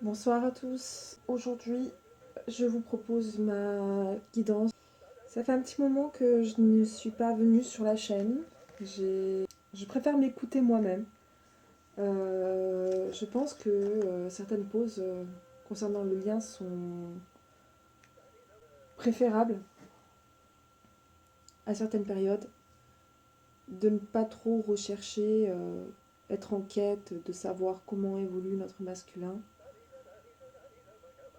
Bonsoir à tous. Aujourd'hui, je vous propose ma guidance. Ça fait un petit moment que je ne suis pas venue sur la chaîne. Je préfère m'écouter moi-même. Je pense que certaines pauses concernant le lien sont préférables à certaines périodes. De ne pas trop rechercher, être en quête de savoir comment évolue notre masculin.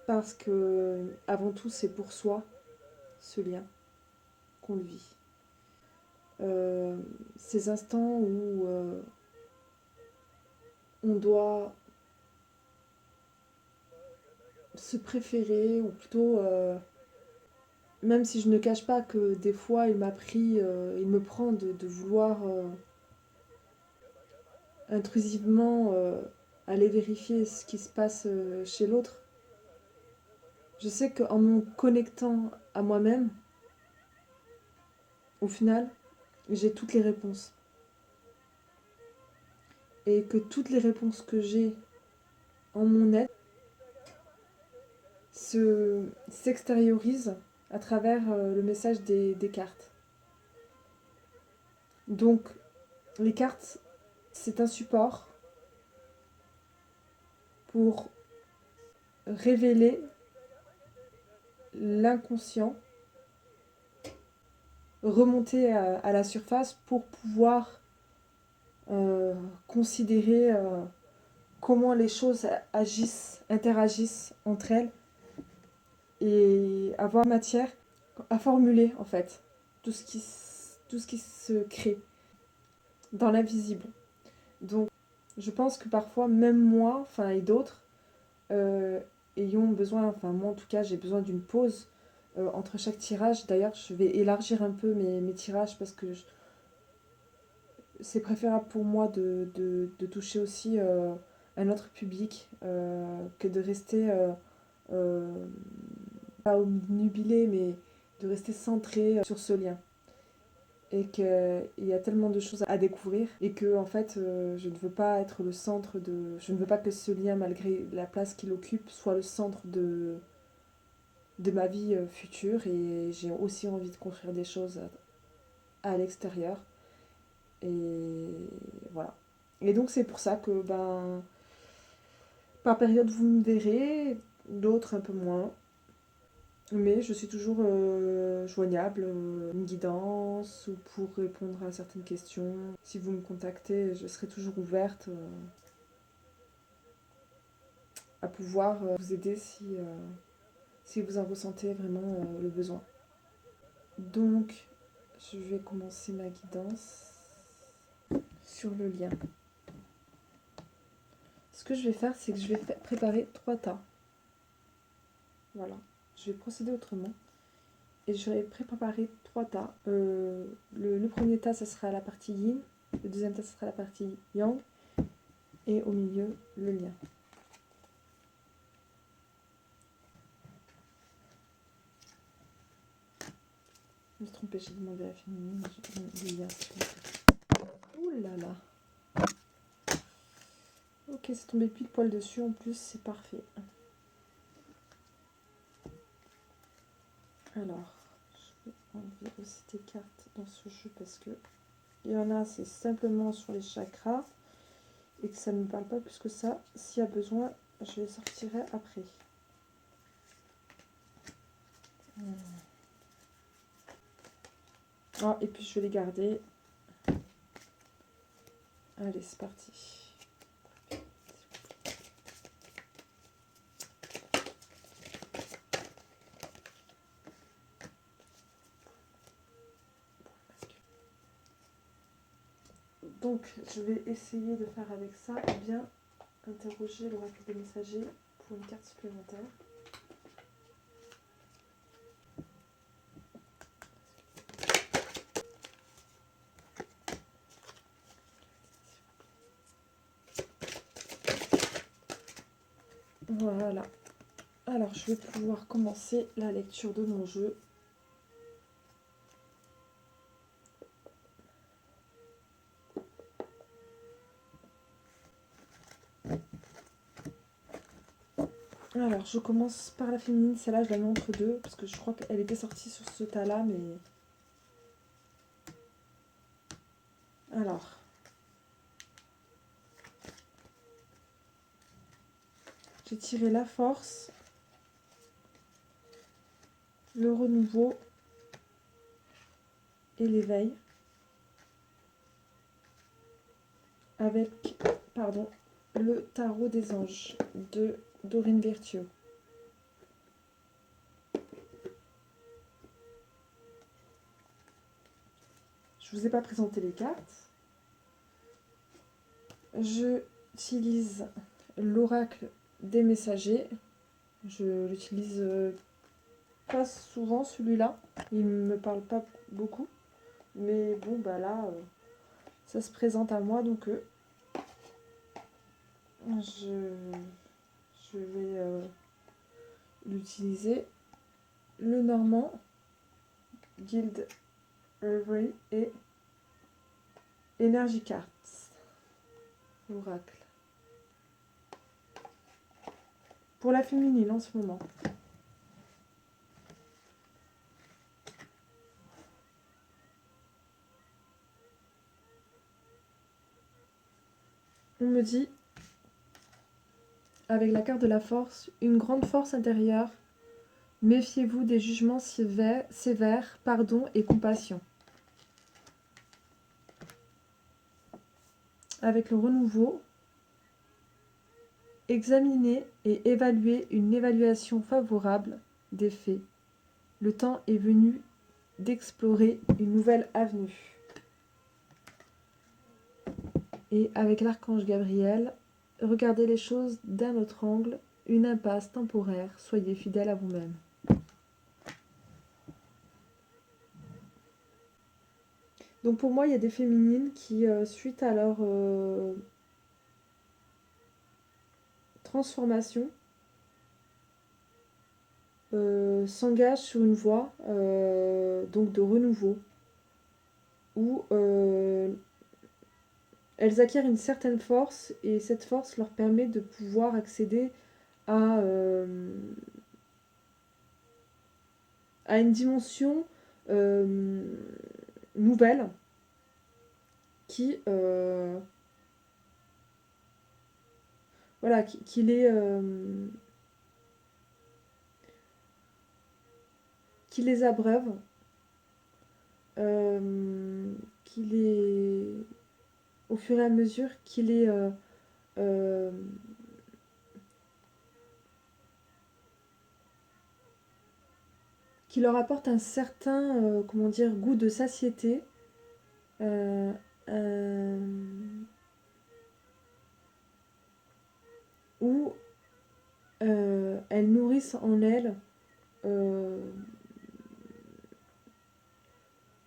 Parce que, avant tout, c'est pour soi, ce lien qu'on le vit. Ces instants où on doit se préférer, ou plutôt, même si je ne cache pas que des fois il me prend de vouloir intrusivement aller vérifier ce qui se passe chez l'autre. Je sais qu'en me connectant à moi-même, au final, j'ai toutes les réponses. Et que toutes les réponses que j'ai en mon être s'extériorisent à travers le message des cartes. Donc, les cartes, c'est un support pour révéler l'inconscient, remonter à la surface pour pouvoir considérer comment les choses interagissent entre elles et avoir matière à formuler en fait tout ce qui se crée dans l'invisible. Donc, je pense que parfois, même moi, enfin et d'autres, euh, ayons besoin, enfin moi en tout cas, j'ai besoin d'une pause entre chaque tirage. D'ailleurs, je vais élargir un peu mes tirages parce que c'est préférable pour moi de toucher aussi un autre public que de rester, euh, pas obnubilé, mais de rester centré sur ce lien. Et qu'il y a tellement de choses à découvrir et que en fait je ne veux pas être le centre de... Je ne veux pas que ce lien, malgré la place qu'il occupe, soit le centre de ma vie future, et j'ai aussi envie de construire des choses à l'extérieur. Et voilà. Et donc c'est pour ça que par période vous me verrez, d'autres un peu moins. Mais je suis toujours joignable, une guidance ou pour répondre à certaines questions. Si vous me contactez, je serai toujours ouverte à pouvoir vous aider si vous en ressentez vraiment le besoin. Donc, je vais commencer ma guidance sur le lien. Ce que je vais faire, c'est que je vais préparer 3 tas. Voilà. Je vais procéder autrement. Et je vais préparer 3 tas. Le premier tas, ça sera la partie yin. Le deuxième tas, ça sera la partie yang. Et au milieu, le lien. Je me suis trompée, j'ai demandé à la féminine. Le lien. Ouh là là. Ok, c'est tombé pile poil dessus. En plus, c'est parfait. Alors, je vais enlever aussi des cartes dans ce jeu parce que il y en a, c'est simplement sur les chakras et que ça ne me parle pas plus que ça. S'il y a besoin, je les sortirai après. Ah, et puis je vais les garder. Allez, c'est parti. Donc, je vais essayer de faire avec ça et bien interroger l'oracle des messagers pour une carte supplémentaire. Voilà. Alors, je vais pouvoir commencer la lecture de mon jeu. Alors, je commence par la féminine. Celle-là, je la mets entre deux. Parce que je crois qu'elle était sortie sur ce tas-là. Mais... Alors... J'ai tiré la force, le renouveau et l'éveil. Avec, pardon, le tarot des anges de Dorine Virtue. Je ne vous ai pas présenté les cartes. J'utilise l'oracle des messagers. Je l'utilise pas souvent celui-là. Il ne me parle pas beaucoup. Mais bon, bah là, ça se présente à moi. Donc, je vais l'utiliser. Le normand, Guild Reverie et Energy Cards. Oracle. Pour la féminine en ce moment. On me dit, avec la carte de la force, une grande force intérieure. Méfiez-vous des jugements sévères, pardon et compassion. Avec le renouveau, examinez et évaluez une évaluation favorable des faits. Le temps est venu d'explorer une nouvelle avenue. Et avec l'archange Gabriel, regardez les choses d'un autre angle, une impasse temporaire, soyez fidèle à vous-même. Donc pour moi, il y a des féminines qui, suite à leur transformation, s'engagent sur une voie donc de renouveau, où elles acquièrent une certaine force, et cette force leur permet de pouvoir accéder à une dimension nouvelle qui voilà, qui les abreuve, qui les, au fur et à mesure, euh, qui leur apporte un certain comment dire, goût de satiété, euh, euh, où elles nourrissent en elles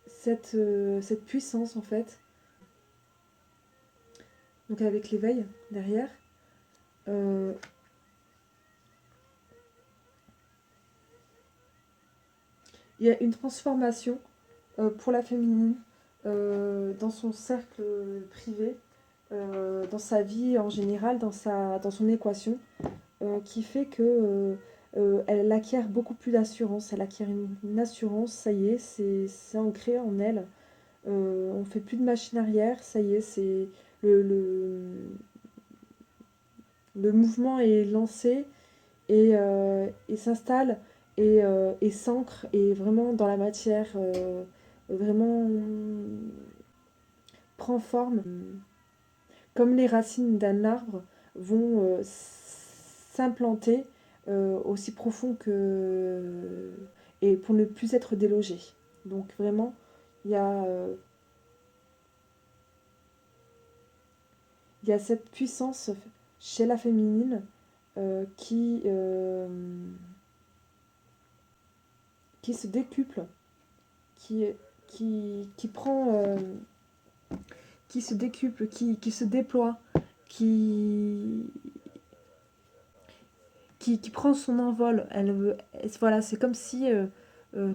cette puissance en fait. Donc avec l'éveil derrière, il y a une transformation pour la féminine dans son cercle privé, dans sa vie en général, dans son équation, qui fait que elle acquiert beaucoup plus d'assurance. Elle acquiert une assurance, ça y est, c'est ancré en elle. On fait plus de machine arrière, ça y est, c'est le mouvement est lancé et s'installe et s'ancre et vraiment dans la matière, vraiment prend forme. Comme les racines d'un arbre vont s'implanter aussi profond que... et pour ne plus être délogé. Donc vraiment, il y a cette puissance chez la féminine qui se décuple, qui prend... qui se décuple, qui se déploie, qui, qui prend son envol. Voilà, c'est comme si,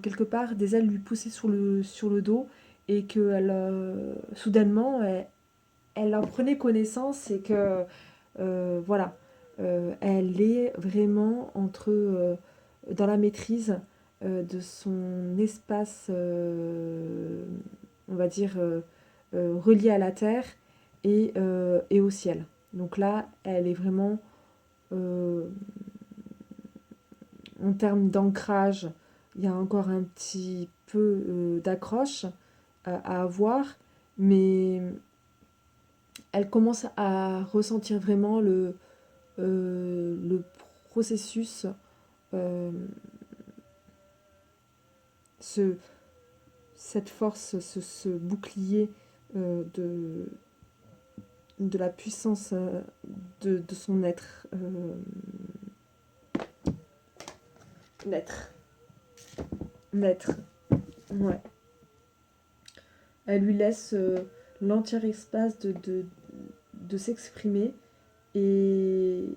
quelque part, des ailes lui poussaient sur le dos et que soudainement, elle en prenait connaissance et que, voilà, elle est vraiment dans la maîtrise de son espace, on va dire, relié à la terre et au ciel. Donc là, elle est vraiment, euh, en termes d'ancrage, il y a encore un petit peu d'accroche à avoir, mais elle commence à ressentir vraiment le processus, euh, ce, cette force, ce bouclier de la puissance de son être. Naître. Naître. Ouais. Elle lui laisse l'entier espace de s'exprimer et,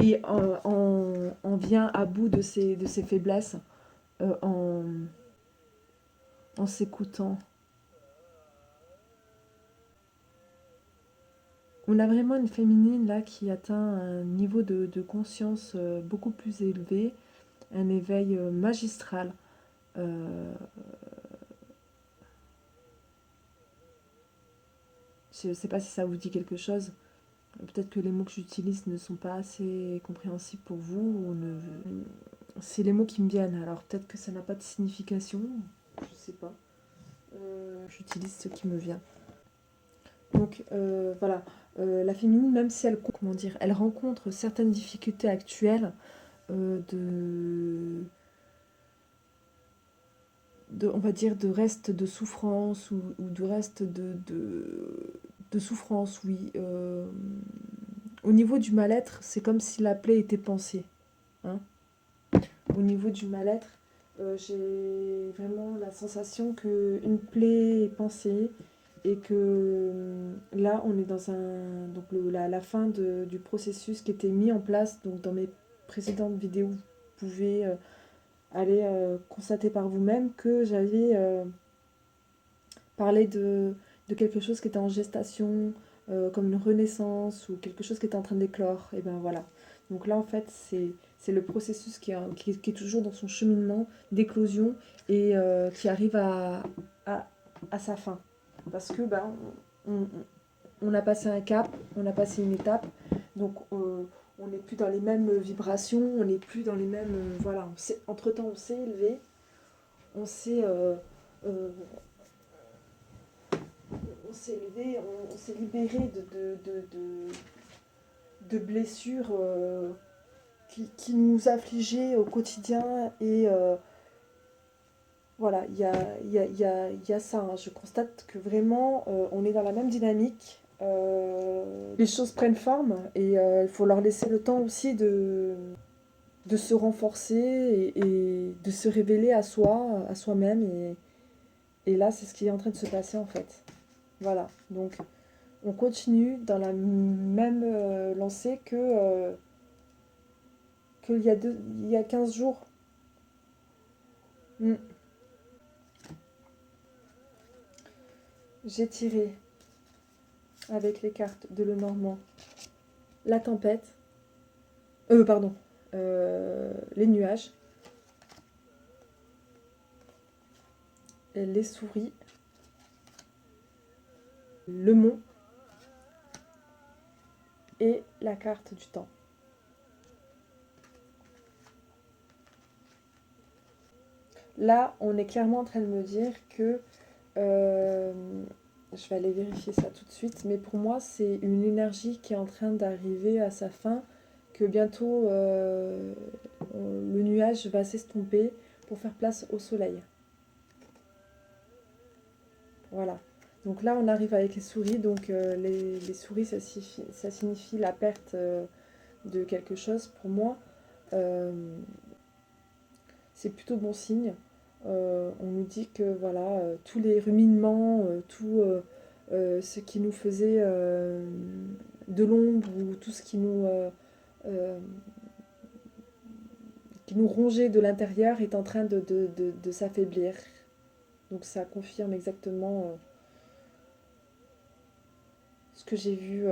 et en vient à bout de ses faiblesses en, en s'écoutant. On a vraiment une féminine là qui atteint un niveau de conscience beaucoup plus élevé, un éveil magistral. Euh, je ne sais pas si ça vous dit quelque chose. Peut-être que les mots que j'utilise ne sont pas assez compréhensibles pour vous. C'est les mots qui me viennent. Alors peut-être que ça n'a pas de signification. Je sais pas. J'utilise ce qui me vient. Donc voilà, la féminine, même si elle, comment dire, elle rencontre certaines difficultés actuelles de, on va dire, de reste de souffrance ou de reste de souffrance, oui. Au niveau du mal-être, c'est comme si la plaie était pansée. Hein. Au niveau du mal-être, j'ai vraiment la sensation qu'une plaie est pansée et que là, on est dans donc la fin du processus qui était mis en place. Donc dans mes précédentes vidéos, vous pouvez aller constater par vous-même que j'avais parlé de quelque chose qui était en gestation, comme une renaissance ou quelque chose qui était en train d'éclore. Et ben voilà. Donc là, en fait, c'est le processus qui est toujours dans son cheminement d'éclosion et qui arrive à, à sa fin. Parce que ben, on, on a passé un cap, on a passé une étape, donc on n'est plus dans les mêmes vibrations, on n'est plus dans les mêmes... voilà, entre-temps, on s'est élevé, on s'est... euh, on s'est élevé, on s'est libéré de blessures qui nous affligeaient au quotidien et voilà, il y a ça. Hein. Je constate que vraiment, on est dans la même dynamique. Les choses prennent forme et il faut leur laisser le temps aussi de se renforcer et de se révéler à soi, à soi-même. Et là, c'est ce qui est en train de se passer en fait. Voilà, donc on continue dans la même lancée qu'il y a il y a 15 jours. Mm. J'ai tiré avec les cartes de Lenormand la tempête, pardon, les nuages, les souris, le mont et la carte du temps. Là, on est clairement en train de me dire que je vais aller vérifier ça tout de suite, mais pour moi, c'est une énergie qui est en train d'arriver à sa fin, que bientôt le nuage va s'estomper pour faire place au soleil. Voilà. Donc là, on arrive avec les souris. Donc les souris, ça signifie la perte de quelque chose. Pour moi, euh, c'est plutôt bon signe. On nous dit que voilà, tous les ruminements, tout ce qui nous faisait de l'ombre ou tout ce euh, qui nous rongeait de l'intérieur est en train de s'affaiblir. Donc ça confirme exactement ce que j'ai vu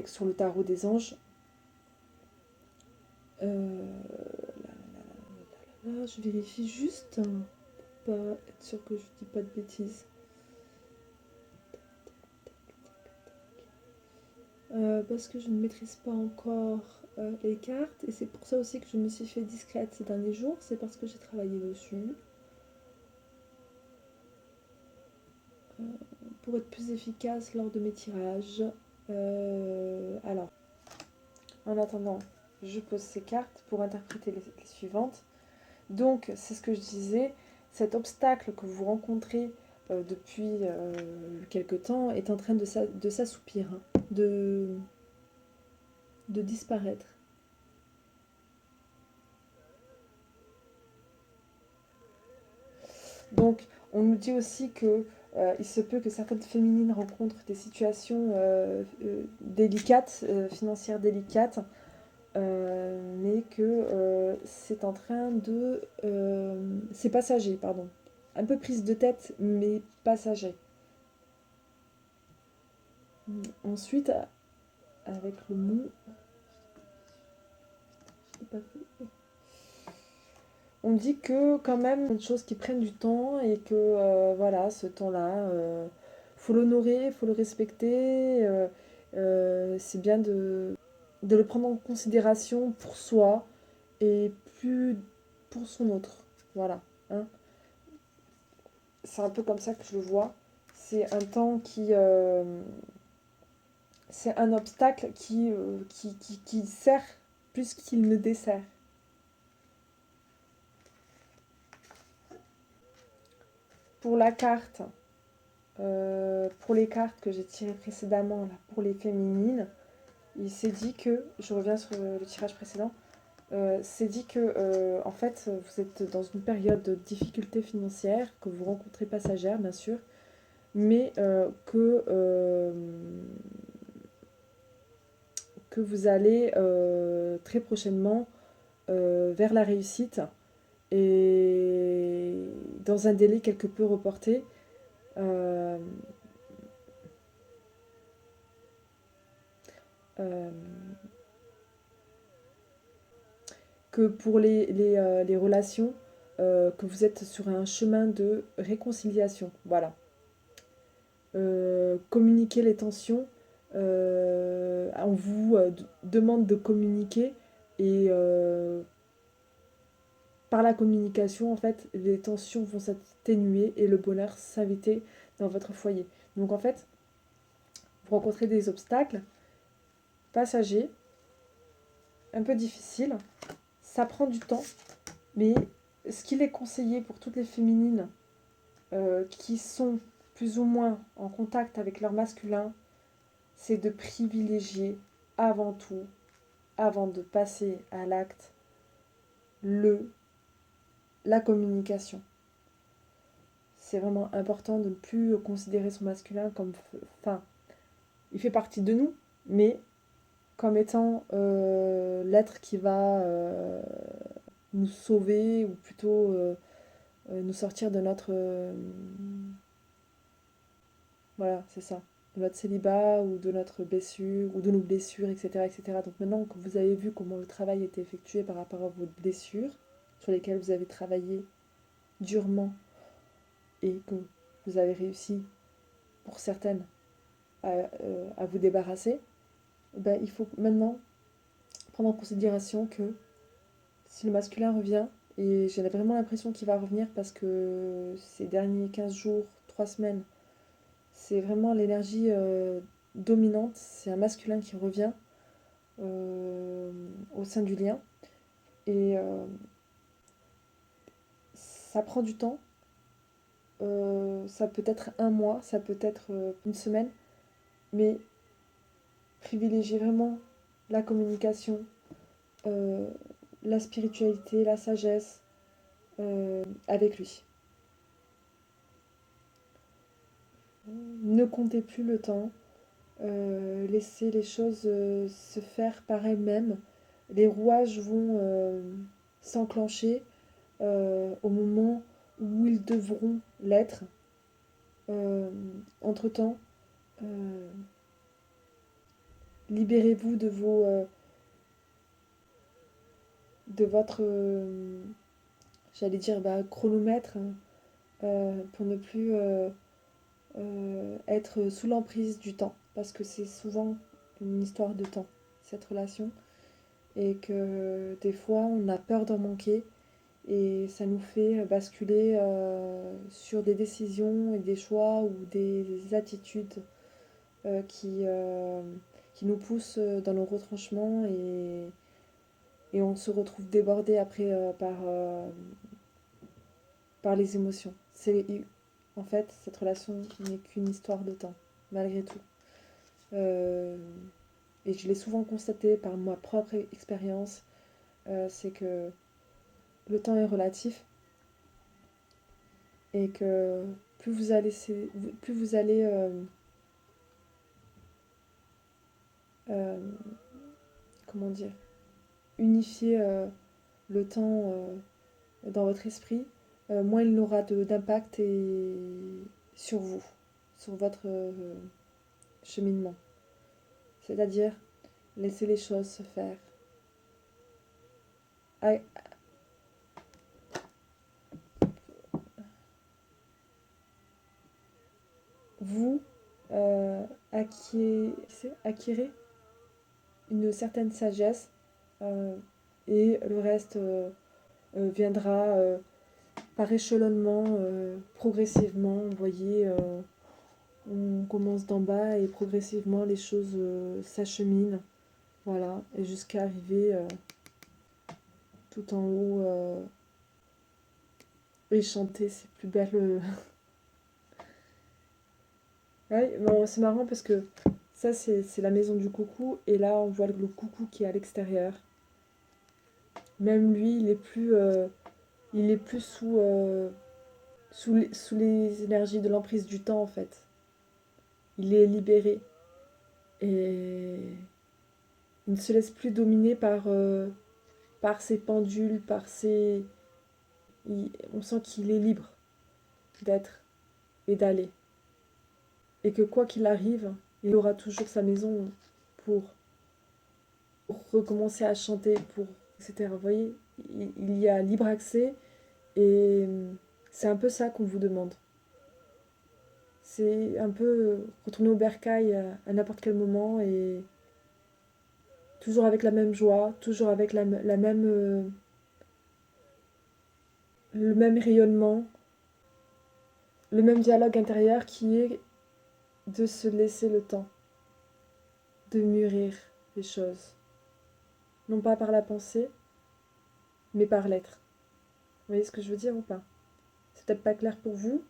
sur le tarot des anges. Là, je vérifie juste, hein, pour pas être sûr que je dis pas de bêtises. Parce que je ne maîtrise pas encore les cartes, et c'est pour ça aussi que je me suis fait discrète ces derniers jours, c'est parce que j'ai travaillé dessus. Pour être plus efficace lors de mes tirages. Alors, en attendant, je pose ces cartes pour interpréter les suivantes. Donc, c'est ce que je disais, cet obstacle que vous rencontrez depuis quelque temps est en train de s'assoupir, hein, de disparaître. Donc, on nous dit aussi que il se peut que certaines féminines rencontrent des situations délicates, financières délicates, mais que c'est en train de... c'est passager, pardon. Un peu prise de tête, mais passager. Ensuite, avec le mot... On dit que quand même, des choses qui prennent du temps et que voilà, ce temps-là, faut l'honorer, faut le respecter. C'est bien de le prendre en considération pour soi et plus pour son autre. Voilà. Hein. C'est un peu comme ça que je le vois. C'est un temps qui... c'est un obstacle qui sert plus qu'il ne dessert. Pour la carte, pour les cartes que j'ai tirées précédemment, là, pour les féminines, il s'est dit que, je reviens sur le tirage précédent, c'est dit que en fait vous êtes dans une période de difficulté financière, que vous rencontrez passagère bien sûr, mais que vous allez très prochainement vers la réussite et dans un délai quelque peu reporté. Euh, euh, que pour les relations, que vous êtes sur un chemin de réconciliation. Voilà. Communiquer les tensions. On vous demande de communiquer et par la communication, en fait, les tensions vont s'atténuer et le bonheur s'inviter dans votre foyer. Donc en fait, vous rencontrez des obstacles passagers, un peu difficiles. Ça prend du temps, mais ce qu'il est conseillé pour toutes les féminines qui sont plus ou moins en contact avec leur masculin, c'est de privilégier avant tout, avant de passer à l'acte, la communication. C'est vraiment important de ne plus considérer son masculin comme... Enfin, il fait partie de nous, mais comme étant l'être qui va nous sauver, ou plutôt nous sortir de notre... voilà, c'est ça. De notre célibat, ou de notre blessure, ou de nos blessures, etc., etc. Donc maintenant que vous avez vu comment le travail était effectué par rapport à vos blessures, sur lesquelles vous avez travaillé durement, et que vous avez réussi, pour certaines, à vous débarrasser, ben, il faut maintenant prendre en considération que si le masculin revient, et j'ai vraiment l'impression qu'il va revenir parce que ces derniers 15 jours, 3 semaines, c'est vraiment l'énergie dominante, c'est un masculin qui revient au sein du lien. Et ça prend du temps, ça peut être un mois, ça peut être une semaine, mais privilégiez vraiment la communication, euh, la spiritualité, la sagesse avec lui. Ne comptez plus le temps, laissez les choses se faire par elles-mêmes. Les rouages vont s'enclencher au moment où ils devront l'être. Entre-temps, euh, libérez-vous de votre, j'allais dire, chronomètre, pour ne plus être sous l'emprise du temps, parce que c'est souvent une histoire de temps, cette relation, et que des fois on a peur d'en manquer, et ça nous fait basculer sur des décisions et des choix ou des attitudes qui nous poussent dans nos retranchements, et on se retrouve débordé après par les émotions. En fait, cette relation n'est qu'une histoire de temps, malgré tout. Euh, et je l'ai souvent constaté par ma propre expérience, c'est que le temps est relatif et que plus vous allez euh, comment dire, unifier le temps dans votre esprit, moins il n'aura d'impact sur vous, sur votre cheminement. C'est-à-dire laisser les choses se faire. Ah, vous acquérez une certaine sagesse, euh, et le reste viendra par échelonnement, progressivement. Vous voyez, on commence d'en bas et progressivement les choses s'acheminent. Voilà, et jusqu'à arriver tout en haut et chanter ses plus belles. Ouais, bon, c'est marrant parce que ça, c'est la maison du coucou, et là, on voit le coucou qui est à l'extérieur. Même lui, il est plus sous les énergies de l'emprise du temps, en fait. Il est libéré et il ne se laisse plus dominer par ses pendules, on sent qu'il est libre d'être et d'aller. Et que quoi qu'il arrive, il aura toujours sa maison pour, pour recommencer à chanter, etc. Vous voyez, il y a libre accès, et c'est un peu ça qu'on vous demande. C'est un peu retourner au bercail à n'importe quel moment, et toujours avec la même joie, toujours avec la même, le même rayonnement, le même dialogue intérieur qui est de se laisser le temps de mûrir les choses. Non pas par la pensée, mais par l'être. Vous voyez ce que je veux dire ou pas? C'est peut-être pas clair pour vous,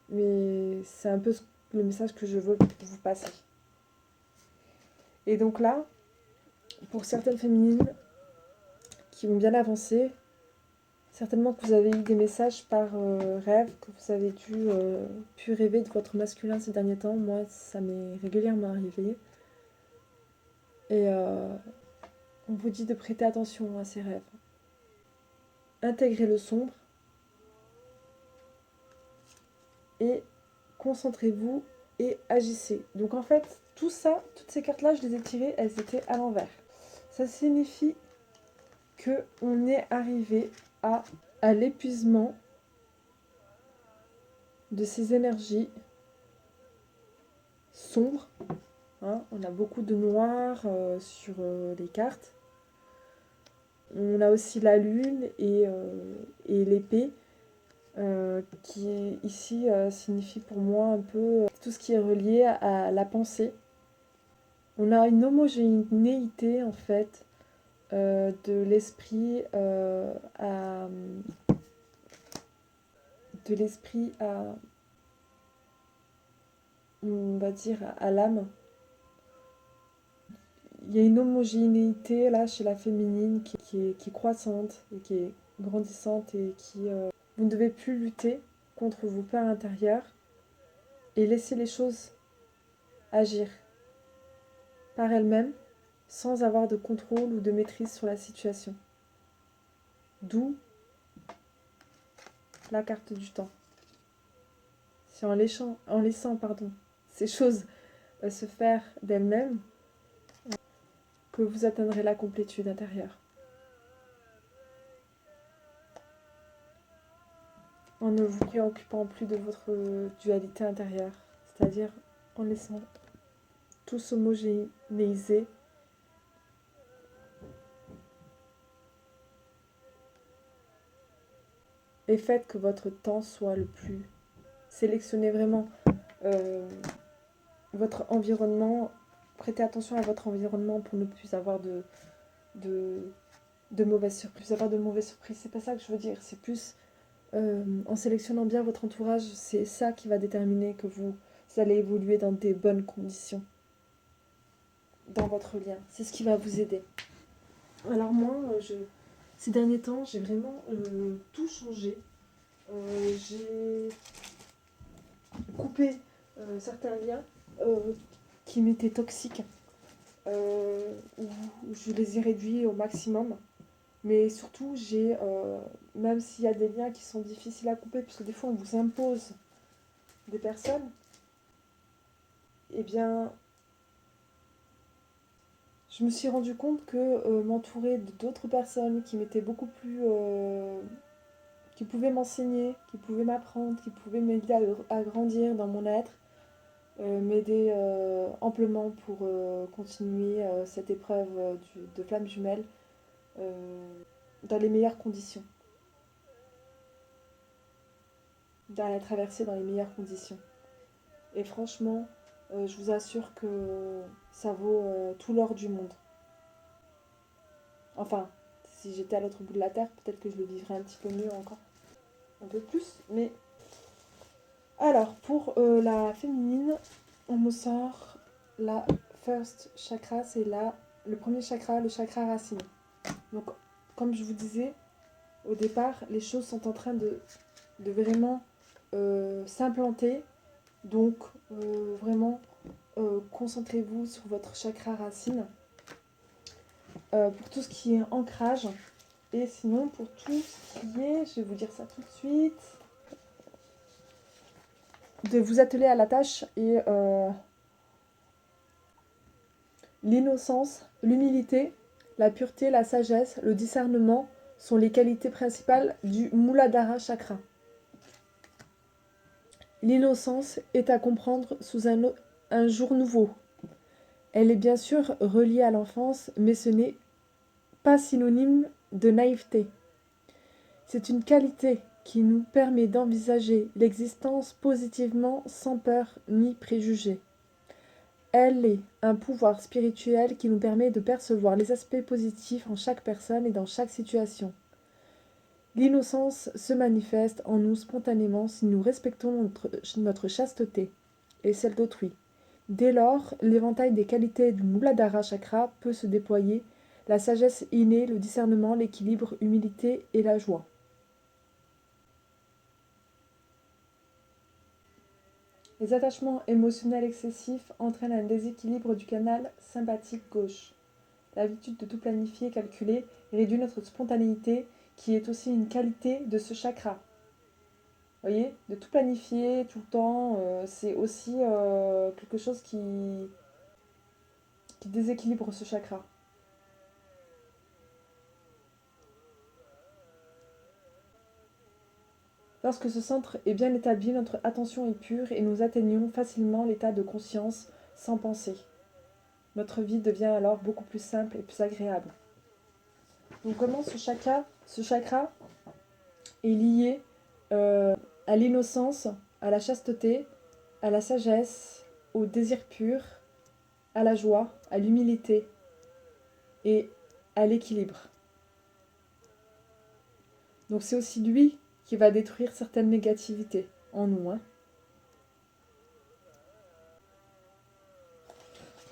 mais c'est un peu le message que je veux vous passer. Et donc là, pour certaines féminines qui ont bien avancé, certainement que vous avez eu des messages par rêve, que vous avez pu rêver de votre masculin ces derniers temps. Moi, ça m'est régulièrement arrivé. Et on vous dit de prêter attention à ces rêves. Intégrez le sombre et concentrez-vous et agissez. Donc en fait, tout ça, toutes ces cartes-là, je les ai tirées, elles étaient à l'envers. Ça signifie que on est arrivé à l'épuisement de ces énergies sombres. Hein, on a beaucoup de noir sur les cartes. On a aussi la lune et l'épée, qui ici signifie pour moi un peu tout ce qui est relié à la pensée. On a une homogénéité en fait de l'esprit à, on va dire, à l'âme. Il y a une homogénéité là chez la féminine qui est croissante et qui est grandissante, et vous ne devez plus lutter contre vos peurs intérieures et laisser les choses agir par elles-mêmes sans avoir de contrôle ou de maîtrise sur la situation. D'où la carte du temps. C'est en laissant ces choses se faire d'elles-mêmes que vous atteindrez la complétude intérieure. En ne vous préoccupant plus de votre dualité intérieure, c'est-à-dire en laissant tout s'homogénéiser et faites que votre temps soit le plus... Sélectionnez vraiment votre environnement, prêtez attention à votre environnement pour ne plus avoir de mauvaises surprises. Avoir de mauvaises surprises, c'est pas ça que je veux dire, c'est plus en sélectionnant bien votre entourage, c'est ça qui va déterminer que vous allez évoluer dans des bonnes conditions dans votre lien. C'est ce qui va vous aider. Alors moi, ces derniers temps, j'ai vraiment tout changé. J'ai coupé certains liens qui m'étaient toxiques, où je les ai réduits au maximum. Mais surtout, même s'il y a des liens qui sont difficiles à couper, puisque des fois on vous impose des personnes, eh bien, je me suis rendu compte que m'entourer d'autres personnes qui m'étaient beaucoup plus... qui pouvaient m'enseigner, qui pouvaient m'apprendre, qui pouvaient m'aider à grandir dans mon être, m'aider amplement pour continuer cette épreuve de flamme jumelle dans les meilleures conditions. Dans la traversée dans les meilleures conditions. Et franchement, je vous assure que ça vaut tout l'or du monde. Enfin, si j'étais à l'autre bout de la terre, peut-être que je le vivrais un petit peu mieux encore. Un peu plus, mais... Alors, pour la féminine, on me sort la first chakra, c'est le premier chakra, le chakra racine. Donc, comme je vous disais, au départ, les choses sont en train de vraiment s'implanter. Donc, vraiment, concentrez-vous sur votre chakra racine pour tout ce qui est ancrage. Et sinon, pour tout ce qui est, je vais vous dire ça tout de suite, de vous atteler à la tâche et l'innocence, l'humilité, la pureté, la sagesse, le discernement sont les qualités principales du Muladhara Chakra. L'innocence est à comprendre sous un jour nouveau. Elle est bien sûr reliée à l'enfance, mais ce n'est pas synonyme de naïveté. C'est une qualité qui nous permet d'envisager l'existence positivement sans peur ni préjugés. Elle est un pouvoir spirituel qui nous permet de percevoir les aspects positifs en chaque personne et dans chaque situation. L'innocence se manifeste en nous spontanément si nous respectons notre chasteté et celle d'autrui. Dès lors, l'éventail des qualités du Muladhara Chakra peut se déployer, la sagesse innée, le discernement, l'équilibre, l'humilité et la joie. Les attachements émotionnels excessifs entraînent un déséquilibre du canal sympathique gauche. L'habitude de tout planifier et calculer réduit notre spontanéité, qui est aussi une qualité de ce chakra. Vous voyez, de tout planifier tout le temps, c'est aussi quelque chose qui déséquilibre ce chakra. Lorsque ce centre est bien établi, notre attention est pure et nous atteignons facilement l'état de conscience sans penser. Notre vie devient alors beaucoup plus simple et plus agréable. Donc comment ce chakra est lié à l'innocence, à la chasteté, à la sagesse, au désir pur, à la joie, à l'humilité et à l'équilibre. Donc c'est aussi lui qui va détruire certaines négativités en nous.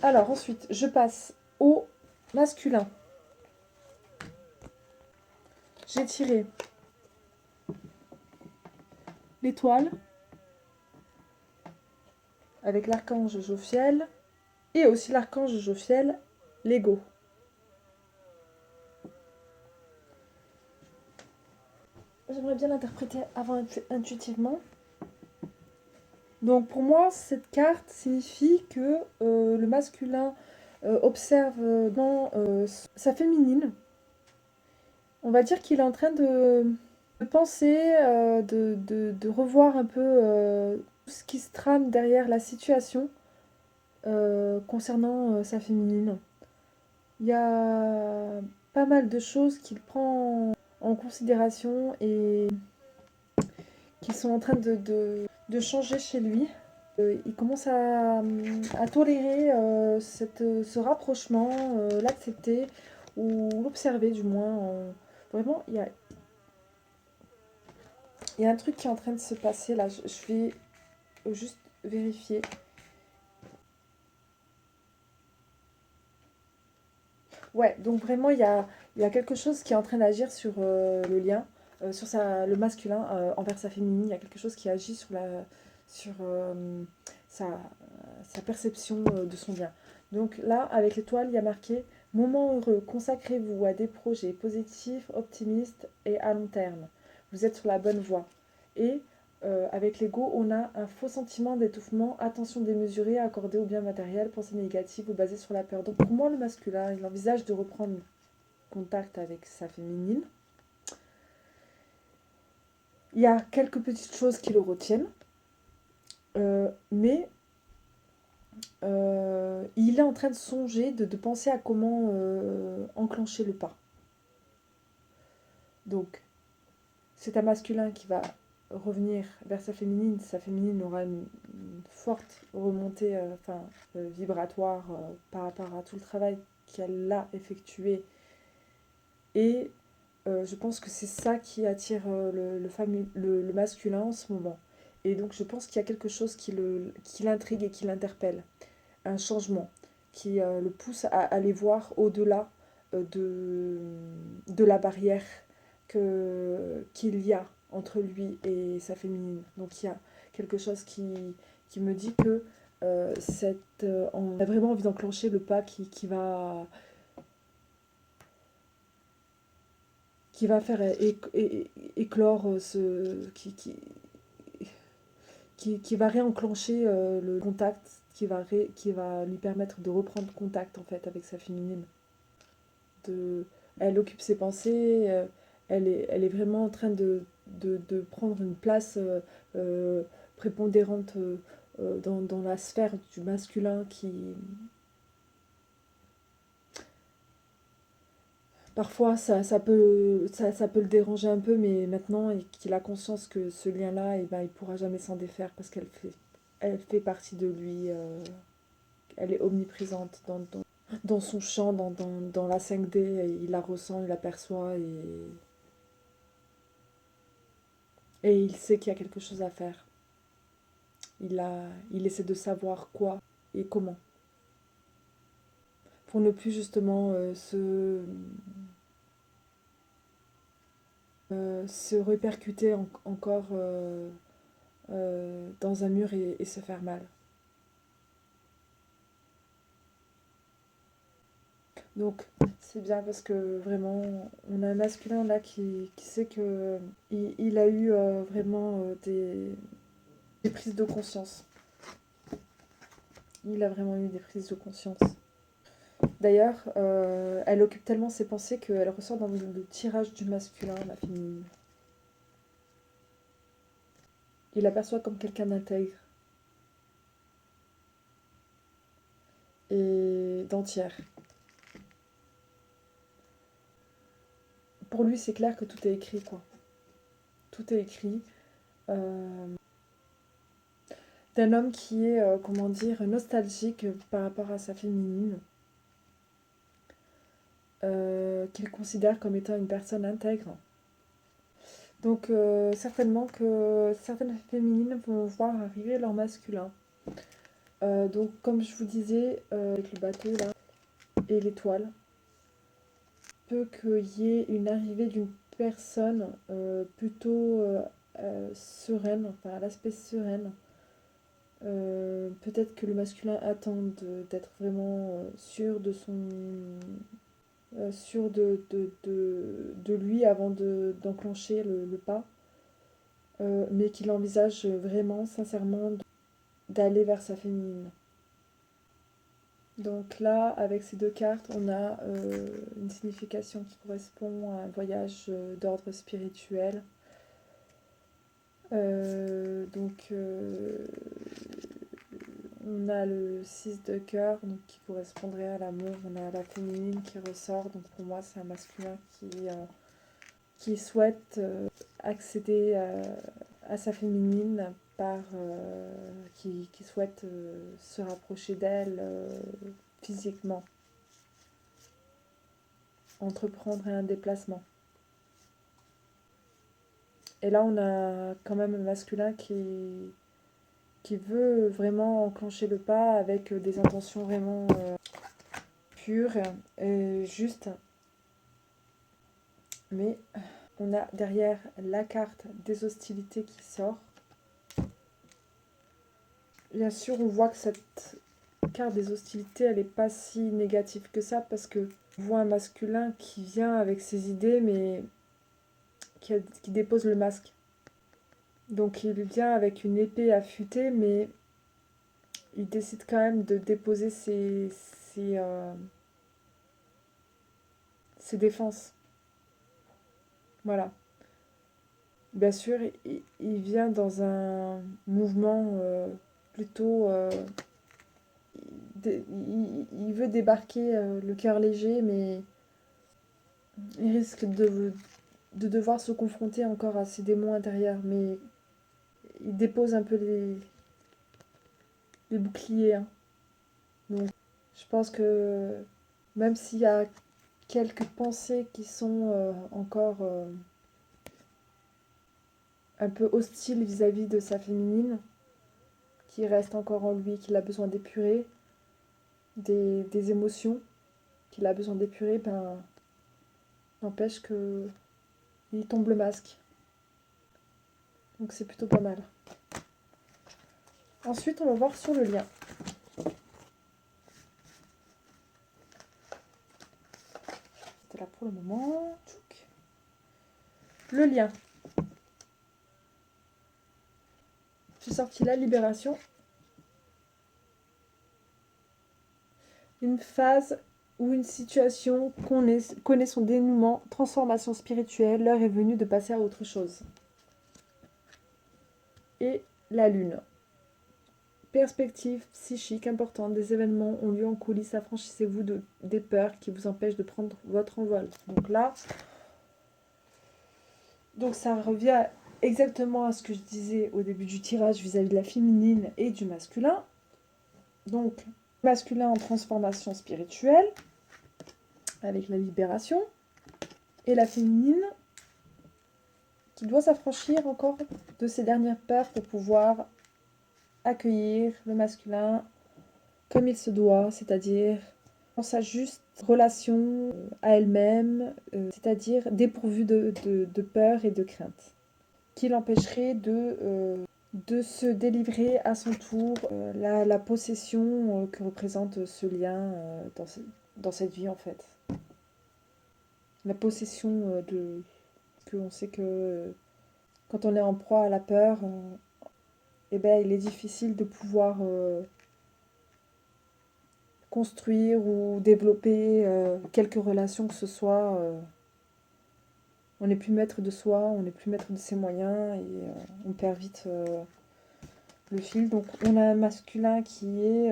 Alors ensuite, je passe au masculin. J'ai tiré l'étoile avec l'archange Jophiel et aussi l'archange Jophiel, l'ego. J'aimerais j'aimerais bien l'interpréter avant intuitivement. Donc pour moi, cette carte signifie que le masculin observe dans sa féminine. On va dire qu'il est en train de penser, de revoir un peu tout ce qui se trame derrière la situation concernant sa féminine. Il y a pas mal de choses qu'il prend en considération et qui sont en train de changer chez lui. Il commence à tolérer ce rapprochement, l'accepter ou l'observer du moins. Vraiment, il y a un truc qui est en train de se passer là. Je vais juste vérifier. Ouais, donc vraiment, il y a quelque chose qui est en train d'agir sur le lien, sur le masculin envers sa féminine. Il y a quelque chose qui agit sur sa, sa perception de son lien. Donc là, avec l'étoile, il y a marqué moment heureux, consacrez-vous à des projets positifs, optimistes et à long terme. Vous êtes sur la bonne voie. Et avec l'ego, on a un faux sentiment d'étouffement, attention démesurée accordée au bien matériel, pensée négative ou basée sur la peur. Donc pour moi, le masculin, il envisage de reprendre contact avec sa féminine. Il y a quelques petites choses qui le retiennent, mais il est en train de songer, de penser à comment enclencher le pas. Donc, c'est un masculin qui va revenir vers sa féminine. Sa féminine aura une forte remontée vibratoire par rapport à tout le travail qu'elle a effectué. Et je pense que c'est ça qui attire le masculin en ce moment. Et donc je pense qu'il y a quelque chose qui l'intrigue et qui l'interpelle. Un changement qui le pousse à aller voir au-delà de la barrière qu'il y a entre lui et sa féminine. Donc il y a quelque chose qui me dit que on a vraiment envie d'enclencher le pas qui va faire éclore qui va réenclencher le contact, qui va lui permettre de reprendre contact en fait avec sa féminine. Elle occupe ses pensées, elle est vraiment en train de prendre une place prépondérante dans la sphère du masculin qui, parfois, ça peut le déranger un peu, mais maintenant qu'il a conscience que ce lien-là, il ne pourra jamais s'en défaire parce elle fait partie de lui. Elle est omniprésente dans son champ, dans la 5D. Il la ressent, il l'aperçoit et il sait qu'il y a quelque chose à faire. Il essaie de savoir quoi et comment. Pour ne plus justement se répercuter encore dans un mur et se faire mal. Donc c'est bien parce que vraiment on a un masculin là qui sait que il a eu vraiment des prises de conscience. Il a vraiment eu des prises de conscience. D'ailleurs, elle occupe tellement ses pensées qu'elle ressort dans le tirage du masculin, la féminine. Il l'aperçoit comme quelqu'un d'intègre et d'entière. Pour lui, c'est clair que tout est écrit, quoi. Tout est écrit. D'un homme qui est, comment dire, nostalgique par rapport à sa féminine, qu'il considère comme étant une personne intègre. Donc certainement que certaines féminines vont voir arriver leur masculin. Donc comme je vous disais, avec le bateau là et l'étoile, peut qu'il y ait une arrivée d'une personne plutôt sereine, enfin à l'aspect sereine. Peut-être que le masculin attend d'être vraiment sûr de sûr de lui avant d'enclencher le pas. mais qu'il envisage vraiment, sincèrement, d'aller vers sa féminine. Donc là, avec ces deux cartes, on a une signification qui correspond à un voyage d'ordre spirituel. On a le 6 de cœur, donc qui correspondrait à l'amour. On a la féminine qui ressort, donc pour moi c'est un masculin qui souhaite accéder à sa féminine qui souhaite se rapprocher d'elle physiquement, entreprendre un déplacement. Et là on a quand même un masculin qui veut vraiment enclencher le pas avec des intentions vraiment pures et justes. Mais on a derrière la carte des hostilités qui sort. Bien sûr, on voit que cette carte des hostilités, elle n'est pas si négative que ça, parce que on voit un masculin qui vient avec ses idées, mais qui dépose le masque. Donc il vient avec une épée affûtée, mais il décide quand même de déposer ses défenses. Voilà. Bien sûr, il vient dans un mouvement plutôt... il veut débarquer le cœur léger, mais il risque de devoir se confronter encore à ses démons intérieurs. Mais il dépose un peu les boucliers. Hein. Donc, je pense que même s'il y a quelques pensées qui sont encore un peu hostiles vis-à-vis de sa féminine, qui reste encore en lui, qu'il a besoin d'épurer, des émotions qu'il a besoin d'épurer, ben, n'empêche que il tombe le masque. Donc c'est plutôt pas mal. Ensuite, on va voir sur le lien. C'était là pour le moment. Le lien. J'ai sorti la libération. Une phase ou une situation connaît son dénouement, transformation spirituelle, l'heure est venue de passer à autre chose. Et la lune. Perspective psychique importante, des événements ont lieu en coulisses, affranchissez-vous des peurs qui vous empêchent de prendre votre envol. Donc là, ça revient exactement à ce que je disais au début du tirage vis-à-vis de la féminine et du masculin. Donc, masculin en transformation spirituelle, avec la libération, et la féminine qui doit s'affranchir encore de ses dernières peurs pour pouvoir accueillir le masculin comme il se doit, c'est-à-dire dans sa juste relation à elle-même, c'est-à-dire dépourvue de peur et de crainte, qui l'empêcherait de se délivrer à son tour la possession que représente ce lien dans cette vie en fait. La possession que on sait que quand on est en proie à la peur, eh ben, il est difficile de pouvoir construire ou développer quelques relations que ce soit. On n'est plus maître de soi, on n'est plus maître de ses moyens et on perd vite le fil. Donc on a un masculin qui est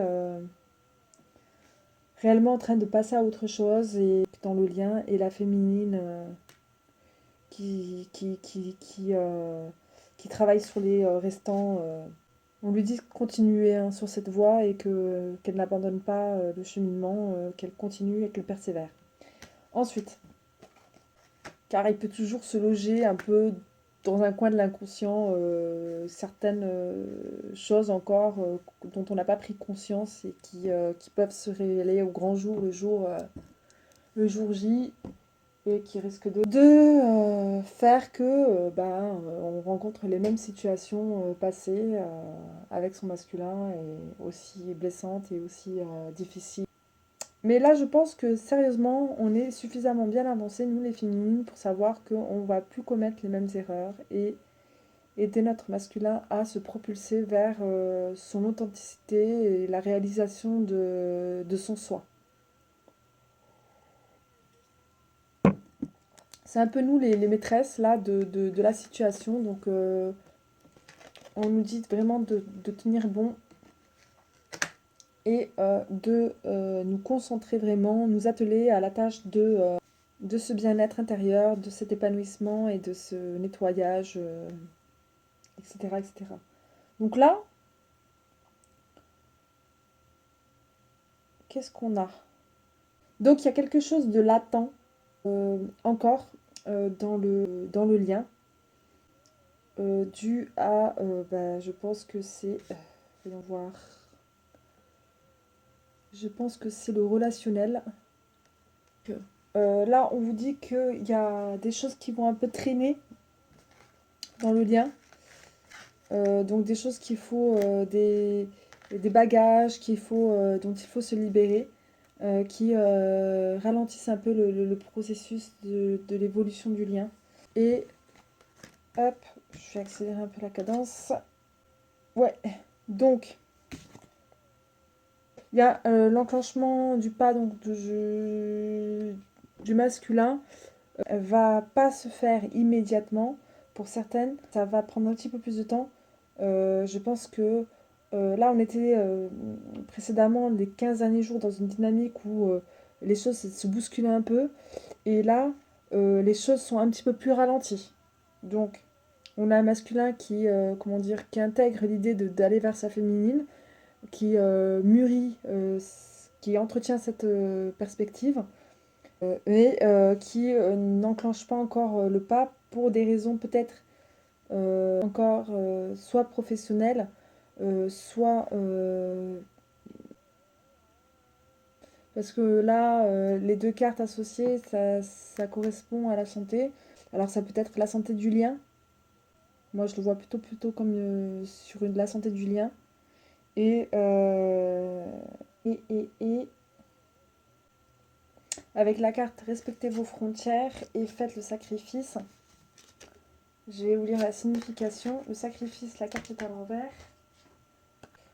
réellement en train de passer à autre chose et dans le lien, et la féminine qui travaille sur les restants. On lui dit de continuer hein, sur cette voie et qu'elle n'abandonne pas le cheminement, qu'elle continue et qu'elle persévère. Ensuite, car il peut toujours se loger un peu dans un coin de l'inconscient certaines choses encore dont on n'a pas pris conscience et qui peuvent se révéler au grand jour, le jour J, et qui risquent de faire que on rencontre les mêmes situations passées avec son masculin, et aussi blessantes et aussi difficiles. Mais là, je pense que sérieusement, on est suffisamment bien avancé, nous les féminines, pour savoir qu'on ne va plus commettre les mêmes erreurs et aider notre masculin à se propulser vers son authenticité et la réalisation de son soi. C'est un peu nous les maîtresses là de la situation, donc on nous dit vraiment de tenir bon et de nous concentrer vraiment, nous atteler à la tâche de ce bien-être intérieur, de cet épanouissement et de ce nettoyage, etc., etc. Donc là, qu'est-ce qu'on a? Donc il y a quelque chose de latent encore dans le lien, dû à, je pense que c'est, voyons voir, je pense que c'est le relationnel. Là, on vous dit qu'il y a des choses qui vont un peu traîner dans le lien. Donc des choses qu'il faut, des bagages dont il faut se libérer, qui ralentissent un peu le processus de l'évolution du lien. Et hop, je vais accélérer un peu la cadence. Ouais, donc il y a l'enclenchement du pas donc, du masculin. Va pas se faire immédiatement. Pour certaines, ça va prendre un petit peu plus de temps. Je pense que là, on était précédemment les 15 derniers jours dans une dynamique où les choses se bousculaient un peu. Et là, les choses sont un petit peu plus ralenties. Donc, on a un masculin qui, comment dire, qui intègre l'idée d'aller vers sa féminine, qui mûrit, qui entretient cette perspective et qui n'enclenche pas encore le pas pour des raisons peut-être encore soit professionnelles, soit parce que là, les deux cartes associées, ça correspond à la santé. Alors ça peut être la santé du lien. Moi, je le vois plutôt comme sur la santé du lien. Et, et avec la carte respectez vos frontières et faites le sacrifice. Je vais vous lire la signification. Le sacrifice, la carte est à l'envers.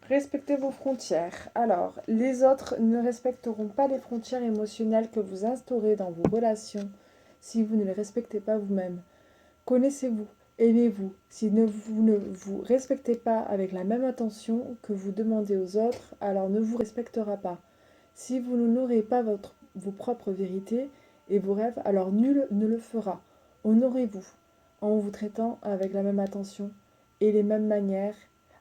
Respectez vos frontières. Alors, les autres ne respecteront pas les frontières émotionnelles que vous instaurez dans vos relations si vous ne les respectez pas vous-même. Connaissez-vous, aimez-vous. Si vous ne vous respectez pas avec la même attention que vous demandez aux autres, alors ne vous respectera pas. Si vous n'honorez pas vos propres vérités et vos rêves, alors nul ne le fera. Honorez-vous en vous traitant avec la même attention et les mêmes manières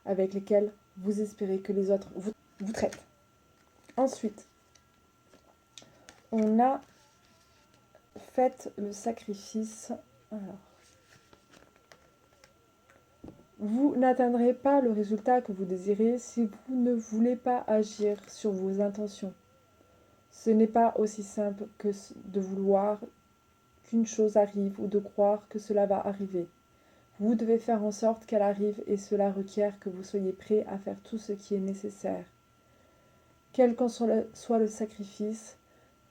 avec lesquelles vous espérez que les autres vous traitent. Ensuite, on a fait le sacrifice. Alors, vous n'atteindrez pas le résultat que vous désirez si vous ne voulez pas agir sur vos intentions. Ce n'est pas aussi simple que de vouloir qu'une chose arrive ou de croire que cela va arriver. Vous devez faire en sorte qu'elle arrive et cela requiert que vous soyez prêt à faire tout ce qui est nécessaire. Quel qu'en soit le sacrifice,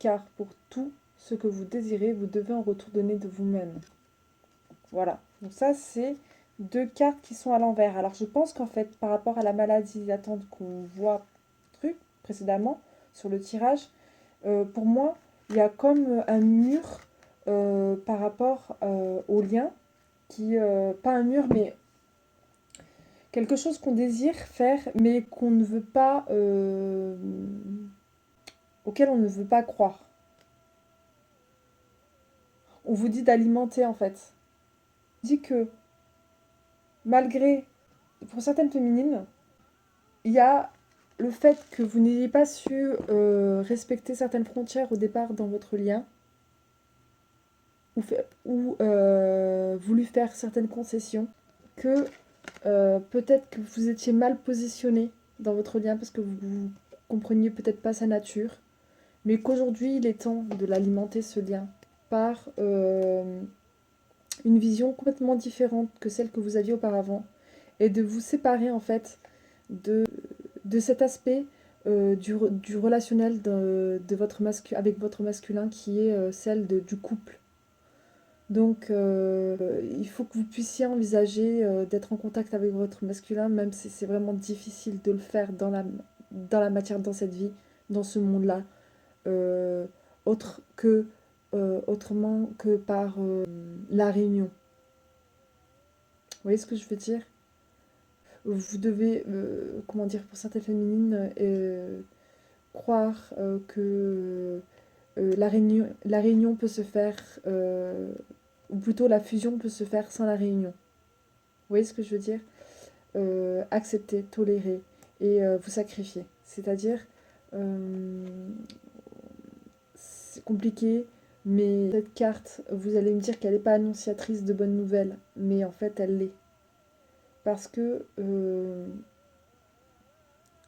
car pour tout ce que vous désirez, vous devez en retour donner de vous-même. Voilà, donc ça c'est deux cartes qui sont à l'envers. Alors je pense qu'en fait, par rapport à la maladie latente qu'on voit précédemment sur le tirage, pour moi, il y a comme un mur par rapport au lien, pas un mur, mais quelque chose qu'on désire faire, mais qu'on ne veut pas, auquel on ne veut pas croire. On vous dit d'alimenter en fait. On dit que malgré, pour certaines féminines, il y a le fait que vous n'ayez pas su respecter certaines frontières au départ dans votre lien, ou voulu faire certaines concessions, que peut-être que vous étiez mal positionné dans votre lien parce que vous compreniez peut-être pas sa nature, mais qu'aujourd'hui il est temps de l'alimenter ce lien par une vision complètement différente que celle que vous aviez auparavant et de vous séparer en fait de cet aspect du relationnel avec votre masculin qui est celle du couple. Donc, il faut que vous puissiez envisager d'être en contact avec votre masculin, même si c'est vraiment difficile de le faire dans la matière, dans cette vie, dans ce monde-là, euh, autre que, autrement que par la réunion. Vous voyez ce que je veux dire? Vous devez, comment dire, pour certaines féminines, croire que la réunion peut se faire, ou plutôt la fusion peut se faire sans la réunion. Vous voyez ce que je veux dire? Accepter, tolérer et vous sacrifier. C'est-à-dire, euh, c'est compliqué, mais cette carte, vous allez me dire qu'elle n'est pas annonciatrice de bonnes nouvelles, mais en fait, elle l'est. Parce que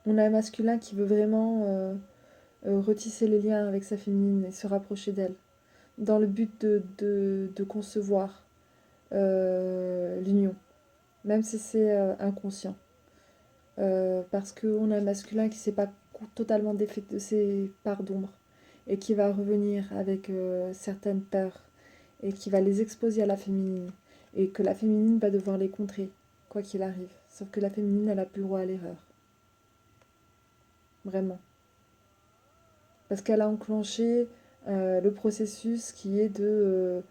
on a un masculin qui veut vraiment retisser les liens avec sa féminine et se rapprocher d'elle, dans le but de concevoir l'union, même si c'est inconscient. Parce qu'on a un masculin qui ne s'est pas totalement défait de ses parts d'ombre et qui va revenir avec certaines peurs et qui va les exposer à la féminine et que la féminine va devoir les contrer, quoi qu'il arrive. Sauf que la féminine, elle a plus le droit à l'erreur. Vraiment. Parce qu'elle a enclenché le processus qui est de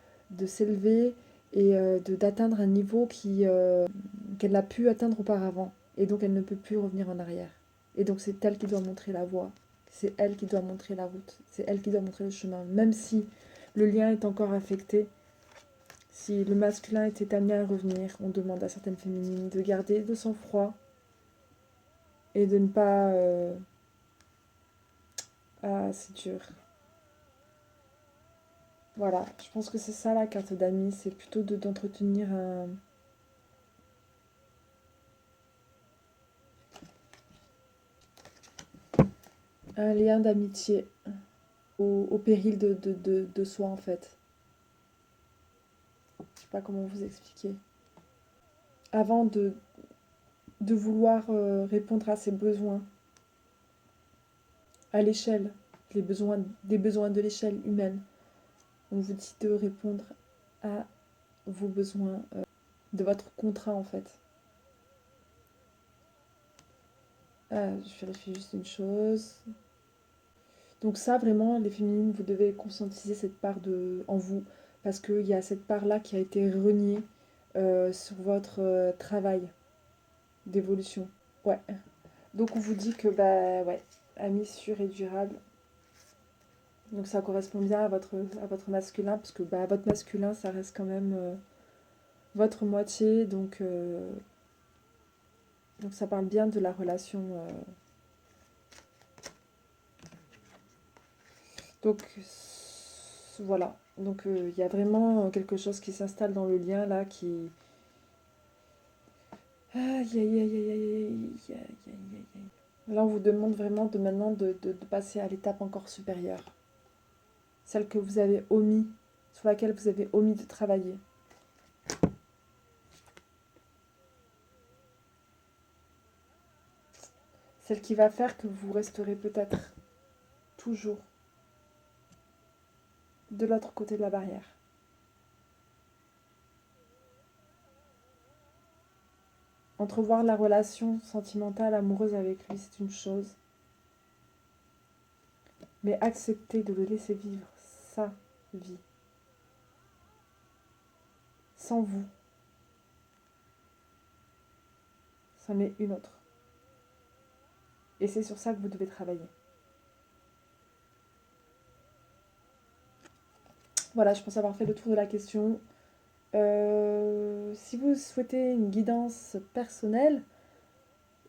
s'élever et d'atteindre un niveau qu'elle n'a pu atteindre auparavant. Et donc elle ne peut plus revenir en arrière. Et donc c'est elle qui doit montrer la voie. C'est elle qui doit montrer la route. C'est elle qui doit montrer le chemin. Même si le lien est encore affecté, si le masculin était amené à revenir, on demande à certaines féminines de garder le sang-froid et de ne pas... Ah, c'est dur. Voilà, je pense que c'est ça la carte d'amis, c'est plutôt d'entretenir un lien d'amitié au péril de soi en fait. Je sais pas comment vous expliquer. Avant de vouloir répondre à ses besoins à l'échelle, des besoins de l'échelle humaine, on vous dit de répondre à vos besoins de votre contrat en fait. Ah, je vérifie juste une chose. Donc ça, vraiment, les féminines, vous devez conscientiser cette part en vous, parce qu'il y a cette part-là qui a été reniée sur votre travail d'évolution. Ouais. Donc on vous dit que, bah ouais, ami sûr et durable. Donc ça correspond bien à votre masculin, parce que bah, votre masculin, ça reste quand même votre moitié, donc ça parle bien de la relation. Donc voilà. Donc il y a vraiment quelque chose qui s'installe dans le lien là qui... Aïe aïe aïe aïe aïe aïe aïe aïe aïe. Là on vous demande vraiment de maintenant de passer à l'étape encore supérieure. Celle que vous avez omis, sur laquelle vous avez omis de travailler. Celle qui va faire que vous resterez peut-être toujours de l'autre côté de la barrière. Entrevoir la relation sentimentale, amoureuse avec lui, c'est une chose. Mais accepter de le laisser vivre sa vie, sans vous, c'en est une autre. Et c'est sur ça que vous devez travailler. Voilà, je pense avoir fait le tour de la question. Si vous souhaitez une guidance personnelle,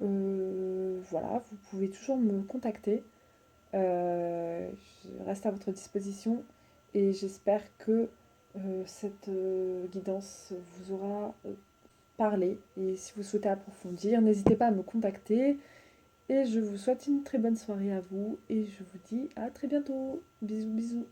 voilà, vous pouvez toujours me contacter. Je reste à votre disposition et j'espère que cette guidance vous aura parlé. Et si vous souhaitez approfondir, n'hésitez pas à me contacter. Et je vous souhaite une très bonne soirée à vous et je vous dis à très bientôt. Bisous bisous.